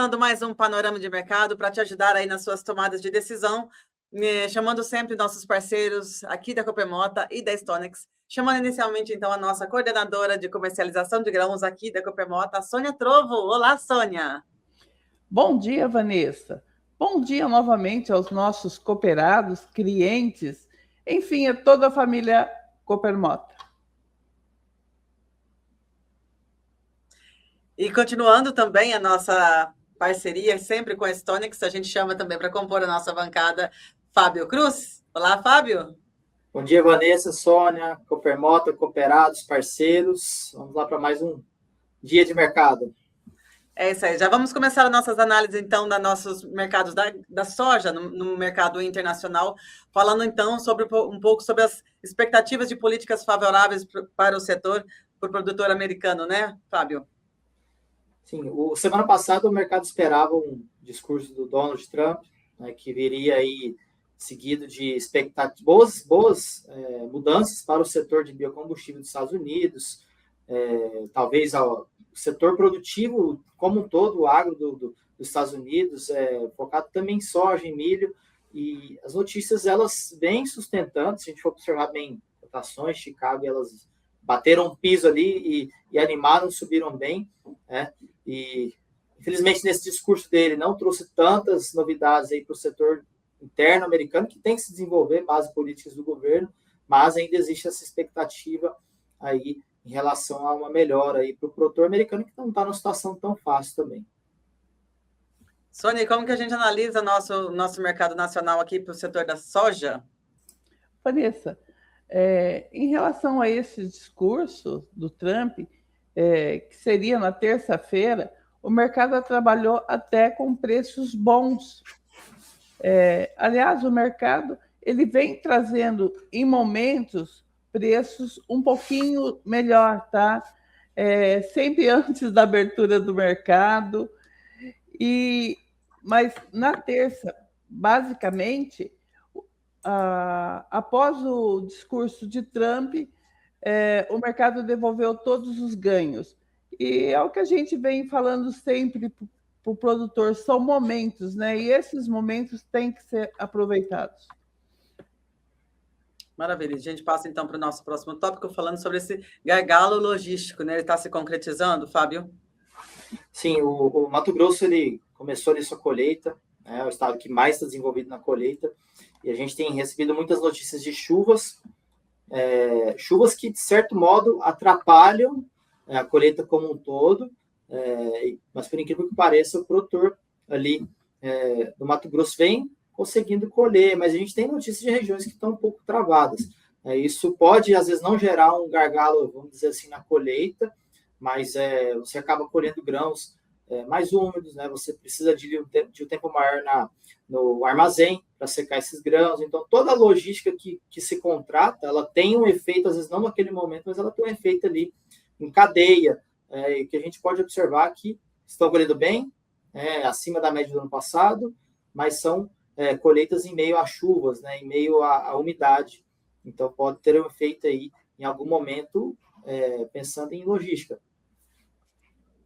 começando mais um panorama de mercado para te ajudar aí nas suas tomadas de decisão, chamando sempre nossos parceiros aqui da Coopermota e da Stonex, chamando inicialmente então a nossa coordenadora de comercialização de grãos aqui da Coopermota, a Sônia Trovo. Olá, Sônia. Bom dia, Vanessa. Bom dia novamente aos nossos cooperados, clientes, enfim, a toda a família Coopermota. E continuando também a nossa parceria sempre com a Stonex, a gente chama também para compor a nossa bancada Fábio Cruz. Olá, Fábio. Bom dia, Vanessa, Sônia, Coopermota, cooperados, parceiros. Vamos lá para mais um dia de mercado. É isso aí. Já vamos começar as nossas análises, então, dos nossos mercados da soja no mercado internacional, falando, então, um pouco sobre as expectativas de políticas favoráveis para o setor, para o produtor americano, né, Fábio? Sim, semana passada o mercado esperava um discurso do Donald Trump, né, que viria aí seguido de expectativas, boas mudanças para o setor de biocombustível dos Estados Unidos, talvez o setor produtivo como um todo, o agro dos Estados Unidos, focado também em soja, em milho, e as notícias elas vêm sustentando, se a gente for observar bem cotações, Chicago, elas bateram um piso ali e animaram, subiram bem, né? E infelizmente nesse discurso dele não trouxe tantas novidades aí para o setor interno americano, que tem que se desenvolver base políticas do governo, mas ainda existe essa expectativa aí em relação a uma melhora aí para o produtor americano, que não está numa situação tão fácil também. Sônia, como que a gente analisa nosso mercado nacional aqui para o setor da soja? Vanessa, em relação a esse discurso do Trump, que seria na terça-feira, o mercado trabalhou até com preços bons. Aliás, o mercado ele vem trazendo, em momentos, preços um pouquinho melhor, tá? Sempre antes da abertura do mercado. Mas na terça, basicamente, após o discurso de Trump, o mercado devolveu todos os ganhos. E é o que a gente vem falando sempre para o produtor, são momentos, né? E esses momentos têm que ser aproveitados. Maravilha. A gente passa, então, para o nosso próximo tópico, falando sobre esse gargalo logístico, né? Ele está se concretizando, Fábio? Sim, o Mato Grosso ele começou ali sua colheita, é o estado que mais está desenvolvido na colheita, e a gente tem recebido muitas notícias de chuvas, chuvas que, de certo modo, atrapalham a colheita como um todo, mas, por incrível que pareça, o produtor ali do Mato Grosso vem conseguindo colher, mas a gente tem notícias de regiões que estão um pouco travadas. Isso pode, às vezes, não gerar um gargalo, vamos dizer assim, na colheita, mas você acaba colhendo grãos mais úmidos, né? Você precisa de um tempo maior no armazém para secar esses grãos. Então, toda a logística que se contrata, ela tem um efeito, às vezes não naquele momento, mas ela tem um efeito ali em cadeia, que a gente pode observar que estão colhendo bem, acima da média do ano passado, mas são colheitas em meio a chuvas, né? Em meio à umidade. Então, pode ter um efeito aí em algum momento, pensando em logística.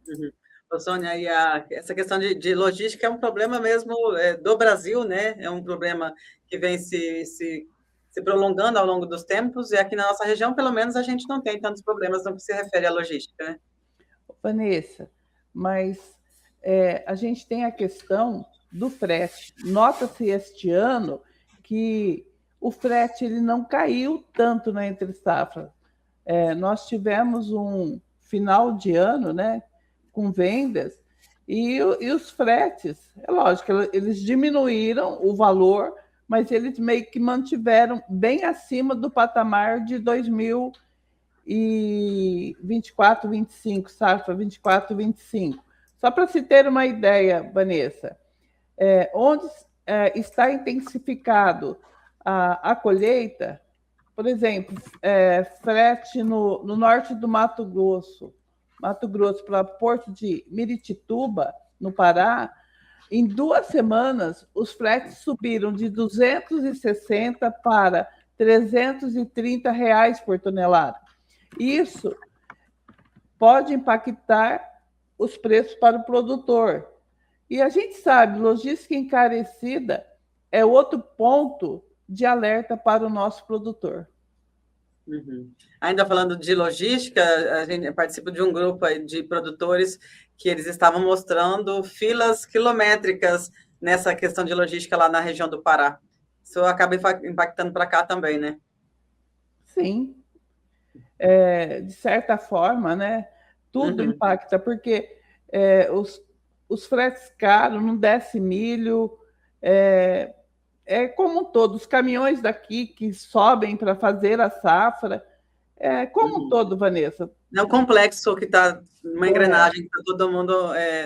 Uhum. Sônia, e essa questão de logística é um problema mesmo do Brasil, né? É um problema que vem se prolongando ao longo dos tempos, e aqui na nossa região, pelo menos, a gente não tem tantos problemas no que se refere à logística, né? Vanessa, mas a gente tem a questão do frete. Nota-se este ano que o frete ele não caiu tanto na entre-safra. Nós tivemos um final de ano, né, com vendas, e os fretes, é lógico, eles diminuíram o valor, mas eles meio que mantiveram bem acima do patamar de 2024, 25, safra 24, 25. Só para se ter uma ideia, Vanessa, onde está intensificado a colheita, por exemplo, frete no norte do Mato Grosso para Porto de Miritituba, no Pará, em 2 semanas, os fretes subiram de 260 para R$330 por tonelada. Isso pode impactar os preços para o produtor. E a gente sabe, logística encarecida é outro ponto de alerta para o nosso produtor. Uhum. Ainda falando de logística, a gente participa de um grupo aí de produtores que eles estavam mostrando filas quilométricas nessa questão de logística lá na região do Pará. Isso acaba impactando para cá também, né? Sim, de certa forma, né? Tudo impacta, porque os fretes caros, não desce milho, como um todo, os caminhões daqui que sobem para fazer a safra, como um todo, Vanessa. É um complexo que está uma engrenagem, que está todo mundo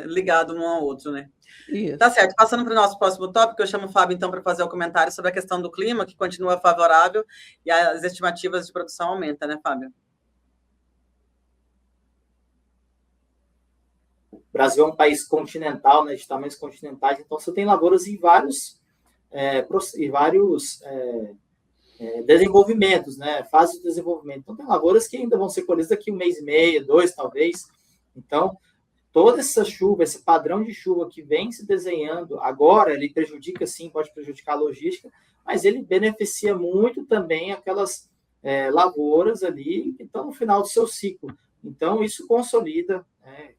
ligado um ao outro, né? Isso. Tá certo. Passando para o nosso próximo tópico, eu chamo o Fábio, então, para fazer o comentário sobre a questão do clima, que continua favorável e as estimativas de produção aumentam, né, Fábio? O Brasil é um país continental, né, de tamanhos continentais, então você tem lavouras em vários desenvolvimentos, né, fases de desenvolvimento. Então, tem lavouras que ainda vão ser colhidas daqui 1 mês e meio, 2, talvez. Então, toda essa chuva, esse padrão de chuva que vem se desenhando agora, ele prejudica, sim, pode prejudicar a logística, mas ele beneficia muito também aquelas lavouras ali que estão no final do seu ciclo. Então, isso consolida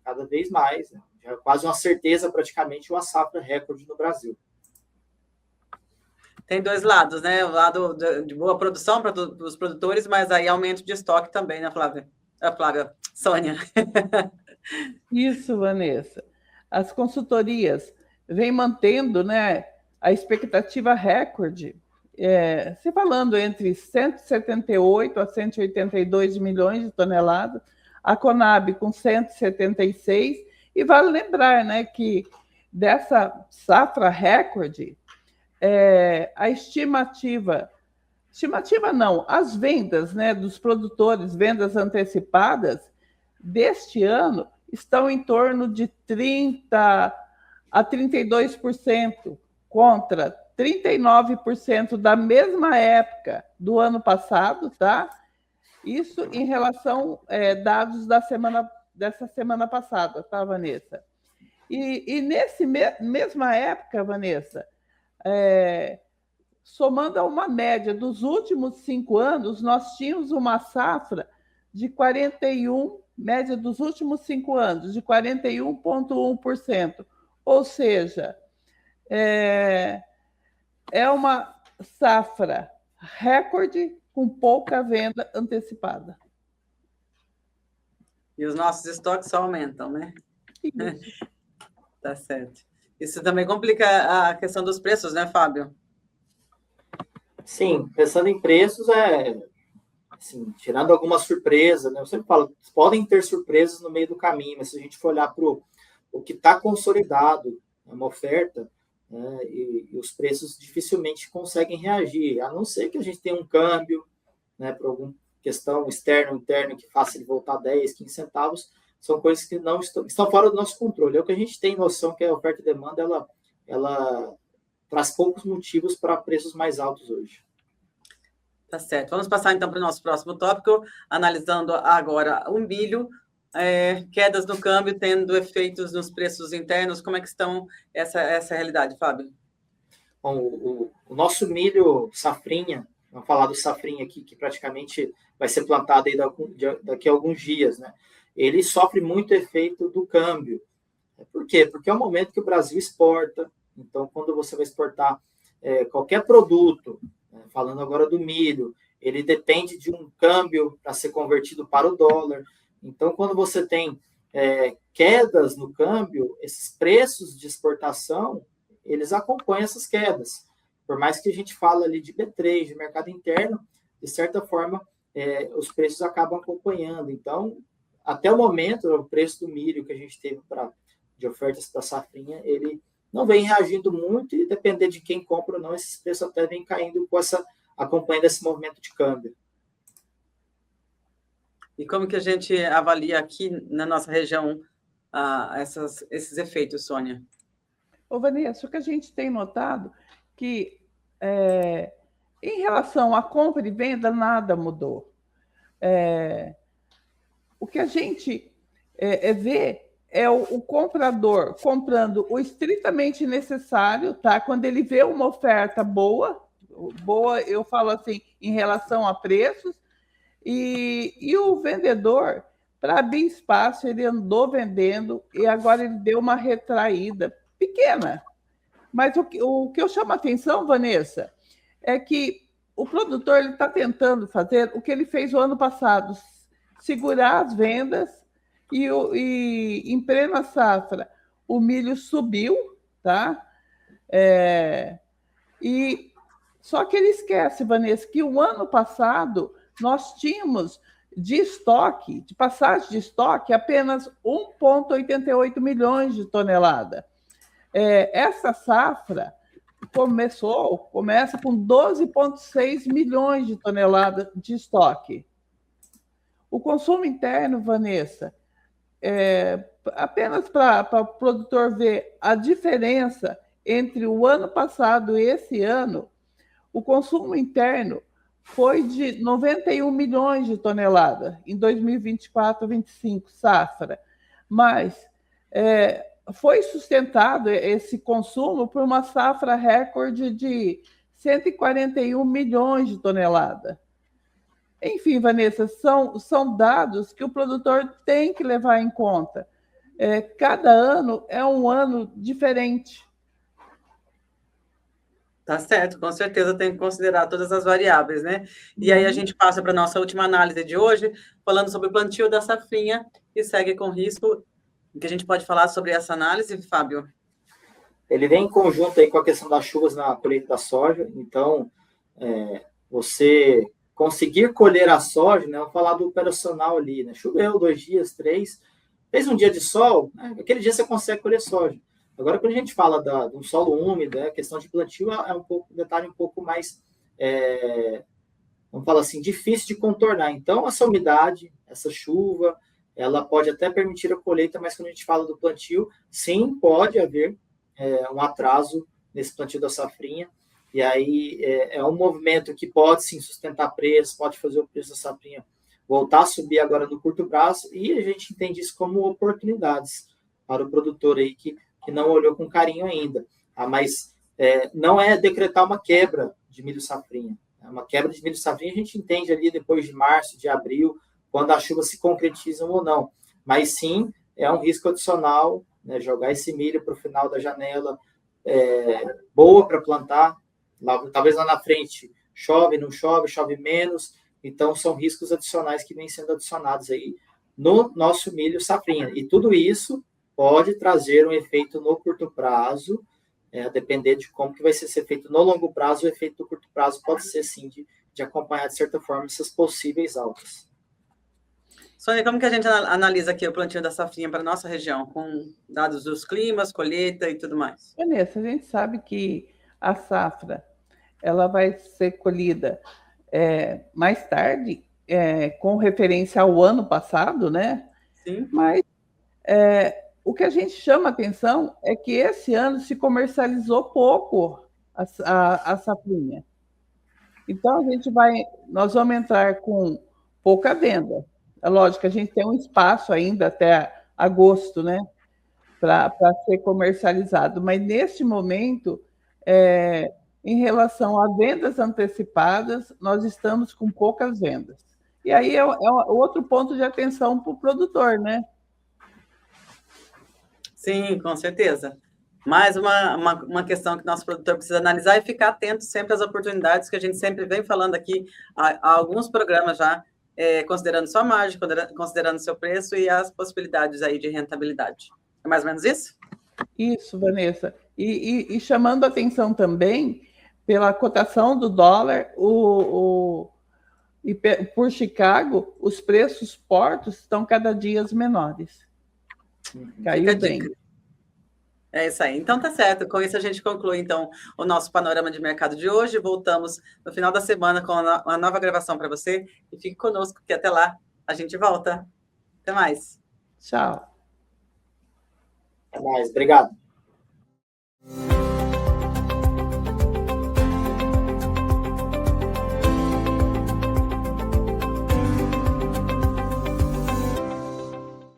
cada vez mais, né? Já é quase uma certeza, praticamente, uma safra recorde no Brasil. Tem dois lados, né? O lado de boa produção para os produtores, mas aí aumento de estoque também, né, Flávia? Sônia. Isso, Vanessa. As consultorias vêm mantendo, né, a expectativa recorde, se falando entre 178 a 182 milhões de toneladas, a Conab com 176, e vale lembrar, né, que dessa safra recorde, a estimativa não, as vendas, né, dos produtores, vendas antecipadas deste ano estão em torno de 30% a 32%, contra 39% da mesma época do ano passado, tá? Isso em relação dados dessa semana passada, tá, Vanessa? E nesse mesma época, Vanessa, somando a uma média dos últimos 5 anos, nós tínhamos uma safra de 41, média dos últimos 5 anos, de 41,1%. Ou seja, é uma safra recorde com pouca venda antecipada. E os nossos estoques só aumentam, né? Tá certo. Isso também complica a questão dos preços, né, Fábio? Sim, pensando em preços, assim, tirando alguma surpresa, né? Eu sempre falo, podem ter surpresas no meio do caminho, mas se a gente for olhar para o que está consolidado, uma oferta, né, e os preços dificilmente conseguem reagir, a não ser que a gente tenha um câmbio, né, por alguma questão externa ou interna que faça ele voltar 10, 15 centavos, são coisas que não estão fora do nosso controle. É o que a gente tem noção que a oferta e demanda, ela traz poucos motivos para preços mais altos hoje. Tá certo. Vamos passar, então, para o nosso próximo tópico, analisando agora o milho, quedas no câmbio, tendo efeitos nos preços internos. Como é que estão essa realidade, Fábio? Bom, o nosso milho safrinha, vamos falar do safrinha aqui, que praticamente vai ser plantado aí daqui a alguns dias, né? Ele sofre muito efeito do câmbio. Por quê? Porque é o momento que o Brasil exporta. Então, quando você vai exportar qualquer produto, falando agora do milho, ele depende de um câmbio para ser convertido para o dólar. Então, quando você tem quedas no câmbio, esses preços de exportação, eles acompanham essas quedas. Por mais que a gente fale ali de B3, de mercado interno, de certa forma, os preços acabam acompanhando. Então, até o momento, o preço do milho que a gente teve de ofertas para a safrinha, ele não vem reagindo muito, e depender de quem compra ou não, esses preços até vêm caindo acompanhando esse movimento de câmbio. E como que a gente avalia aqui na nossa região esses efeitos, Sônia? Ô, Vanessa, o que a gente tem notado que, em relação à compra e venda, nada mudou. O que a gente vê é o comprador comprando o estritamente necessário, tá? Quando ele vê uma oferta boa, eu falo assim, em relação a preços, e o vendedor, para abrir espaço, ele andou vendendo e agora ele deu uma retraída pequena. Mas o que eu chamo a atenção, Vanessa, é que o produtor está tentando fazer o que ele fez o ano passado, segurar as vendas, e em plena safra o milho subiu, tá? E só que ele esquece, Vanessa, que o ano passado nós tínhamos de estoque, de passagem de estoque, apenas 1,88 milhões de toneladas. Essa safra começa com 12,6 milhões de toneladas de estoque. O consumo interno, Vanessa, apenas para o produtor ver a diferença entre o ano passado e esse ano, o consumo interno foi de 91 milhões de toneladas em 2024-25, safra. Mas foi sustentado esse consumo por uma safra recorde de 141 milhões de toneladas. Enfim, Vanessa, são dados que o produtor tem que levar em conta. Cada ano é um ano diferente. Tá certo, com certeza tem que considerar todas as variáveis, né? E aí a gente passa para a nossa última análise de hoje, falando sobre o plantio da safrinha, e segue com risco. O que a gente pode falar sobre essa análise, Fábio? Ele vem em conjunto aí com a questão das chuvas na colheita da soja, então você conseguir colher a soja, né? Vou falar do operacional ali, né? Choveu 2 dias, 3, fez um dia de sol, né? Aquele dia você consegue colher soja. Agora, quando a gente fala de um solo úmido, a questão de plantio é um detalhe um pouco mais, vamos falar assim, difícil de contornar. Então, essa umidade, essa chuva, ela pode até permitir a colheita, mas quando a gente fala do plantio, sim, pode haver um atraso nesse plantio da safrinha, e aí é um movimento que pode sim sustentar preço, pode fazer o preço da safrinha voltar a subir agora no curto prazo, e a gente entende isso como oportunidades para o produtor aí que não olhou com carinho ainda. Mas não é decretar uma quebra de milho safrinha. Uma quebra de milho safrinha a gente entende ali depois de março, de abril, quando as chuvas se concretizam ou não. Mas sim, é um risco adicional, né, jogar esse milho para o final da janela, boa para plantar, talvez lá na frente chove, não chove, chove menos, então são riscos adicionais que vêm sendo adicionados aí no nosso milho safrinha. E tudo isso pode trazer um efeito no curto prazo, a depender de como que vai ser feito no longo prazo, o efeito do curto prazo pode ser, sim, de acompanhar, de certa forma, essas possíveis altas. Sônia, como que a gente analisa aqui o plantio da safrinha para a nossa região, com dados dos climas, colheita e tudo mais? Vanessa, a gente sabe que a safra ela vai ser colhida mais tarde, com referência ao ano passado, né? Sim. Mas o que a gente chama atenção é que esse ano se comercializou pouco a safrinha. Então, nós vamos entrar com pouca venda. É lógico que a gente tem um espaço ainda até agosto, né, para ser comercializado. Mas, neste momento, em relação a vendas antecipadas, nós estamos com poucas vendas. E aí é outro ponto de atenção para o produtor, né? Sim, com certeza. Mais uma questão que nosso produtor precisa analisar e ficar atento sempre às oportunidades que a gente sempre vem falando aqui há alguns programas já, considerando sua margem, considerando seu preço e as possibilidades aí de rentabilidade. É mais ou menos isso? Isso, Vanessa. E chamando a atenção também pela cotação do dólar, e por Chicago, os preços portos estão cada dia menores. Caiu bem. É isso aí. Então, tá certo. Com isso, a gente conclui, então, o nosso panorama de mercado de hoje. Voltamos no final da semana com uma nova gravação para você. E fique conosco, que até lá a gente volta. Até mais. Tchau. Até mais. Obrigado.